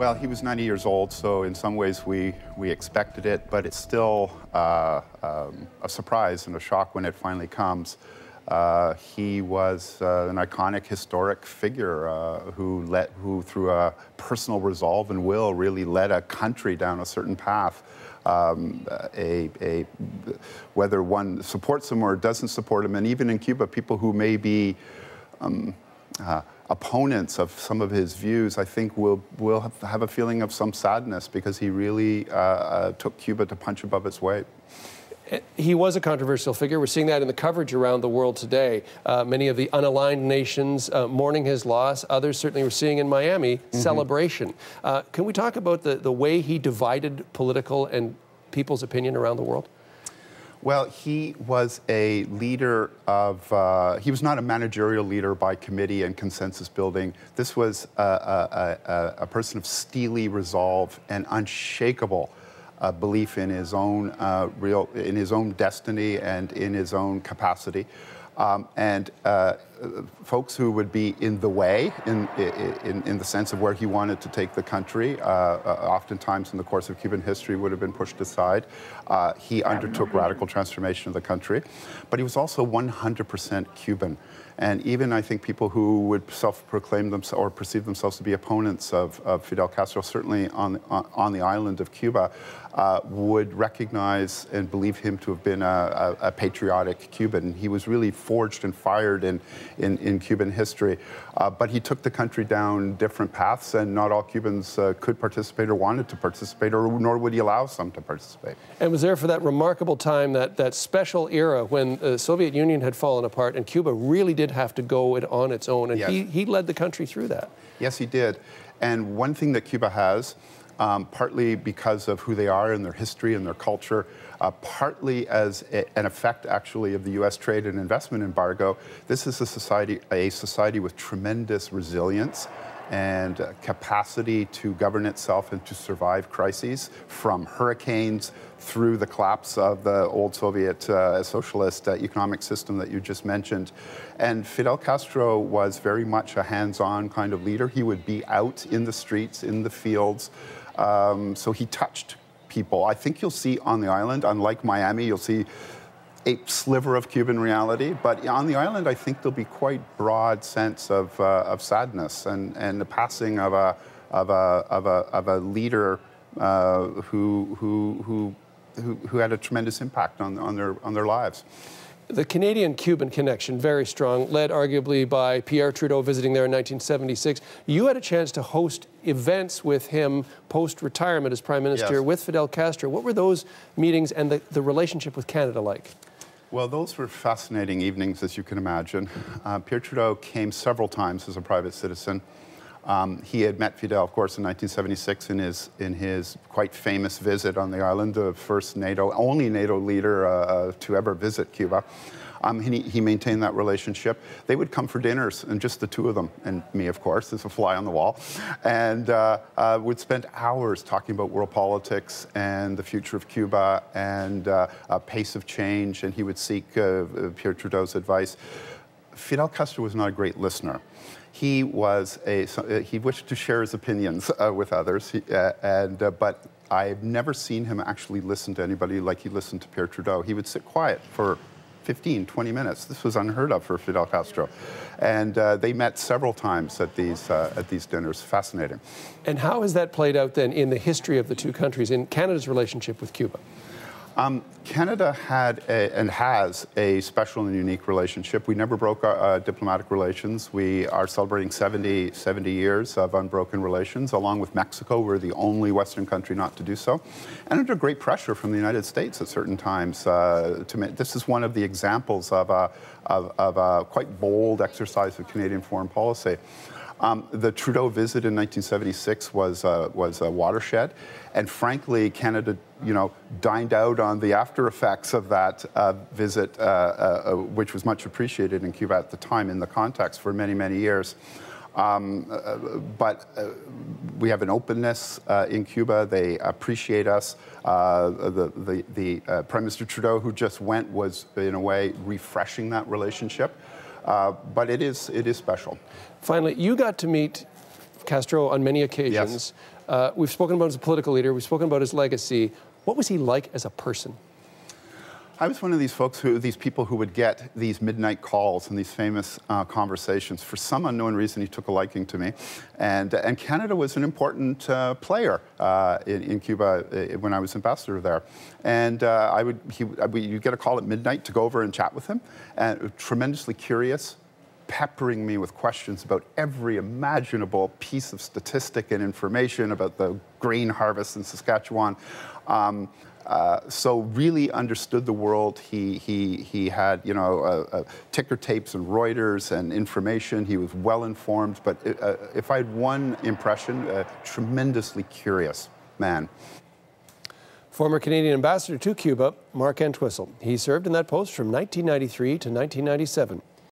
Well, he was 90 years old, so in some ways we expected it, but it's still a surprise and a shock when it finally comes. He was an iconic, historic figure who, through a personal resolve and will, really led a country down a certain path. Whether one supports him or doesn't support him, and even in Cuba, people who may be opponents of some of his views, I think will have a feeling of some sadness, because he really took Cuba to punch above its weight. He was a controversial figure. We're seeing that in the coverage around the world today. Many of the unaligned nations mourning his loss. Others certainly we're seeing in Miami celebration. Can we talk about the way he divided political and people's opinion around the world? Well, he was a leader of, he was not a managerial leader by committee and consensus building. This was a person of steely resolve and unshakable belief in his own destiny and in his own capacity. Folks who would be in the way, in the sense of where he wanted to take the country, oftentimes in the course of Cuban history would have been pushed aside. He undertook radical transformation of the country, but he was also 100% Cuban. And even, I think, people who would self-proclaim themselves or perceive themselves to be opponents of Fidel Castro, certainly on the island of Cuba, would recognize and believe him to have been a patriotic Cuban. He was really forged and fired in Cuban history. But he took the country down different paths, and not all Cubans could participate or wanted to participate, or nor would he allow some to participate. And was there for that remarkable time, that special era when the Soviet Union had fallen apart and Cuba really did have to go it on its own, and yes, he led the country through that. Yes, he did. And one thing that Cuba has, partly because of who they are and their history and their culture, partly as an effect, actually, of the U.S. trade and investment embargo, this is a society with tremendous resilience and capacity to govern itself and to survive crises, from hurricanes through the collapse of the old Soviet socialist economic system that you just mentioned. And Fidel Castro was very much a hands-on kind of leader. He would be out in the streets, in the fields, so he touched people. I think you'll see on the island, unlike Miami, you'll see a sliver of Cuban reality, but on the island, I think there'll be quite broad sense of sadness and the passing of a leader who had a tremendous impact on their lives. The Canadian-Cuban connection, very strong, led arguably by Pierre Trudeau visiting there in 1976. You had a chance to host events with him post-retirement as Prime Minister, yes, with Fidel Castro. What were those meetings and the relationship with Canada like? Well, those were fascinating evenings, as you can imagine. Pierre Trudeau came several times as a private citizen. He had met Fidel, of course, in 1976 in his quite famous visit on the island, the first only NATO leader to ever visit Cuba. He maintained that relationship. They would come for dinners, and just the two of them, and me, of course, as a fly on the wall, and would spend hours talking about world politics and the future of Cuba and pace of change, and he would seek Pierre Trudeau's advice. Fidel Castro was not a great listener. He wished to share his opinions with others, but I've never seen him actually listen to anybody like he listened to Pierre Trudeau. He would sit quiet for 15, 20 minutes. This was unheard of for Fidel Castro. And they met several times at these dinners. Fascinating. And how has that played out then in the history of the two countries, in Canada's relationship with Cuba? Canada had and has a special and unique relationship. We never broke our diplomatic relations. We are celebrating 70 years of unbroken relations. Along with Mexico, we're the only Western country not to do so. And under great pressure from the United States at certain times. This is one of the examples of a quite bold exercise of Canadian foreign policy. The Trudeau visit in 1976 was a watershed, and frankly, Canada, dined out on the after effects of that visit, which was much appreciated in Cuba at the time in the context for many, many years. But we have an openness in Cuba. They appreciate us. The Prime Minister Trudeau, who just went, was in a way refreshing that relationship. But it is special. Finally, you got to meet Castro on many occasions. We've spoken about him as a political leader. We've spoken about his legacy. What was he like as a person? I was one of these people who would get these midnight calls and these famous conversations. For some unknown reason, he took a liking to me, and Canada was an important player in Cuba when I was ambassador there. And you'd get a call at midnight to go over and chat with him, and tremendously curious, peppering me with questions about every imaginable piece of statistic and information about the grain harvest in Saskatchewan. So really understood the world. He had, you know, ticker tapes and Reuters and information. He was well informed. But if I had one impression, a tremendously curious man. Former Canadian ambassador to Cuba, Mark Entwistle. He served in that post from 1993 to 1997.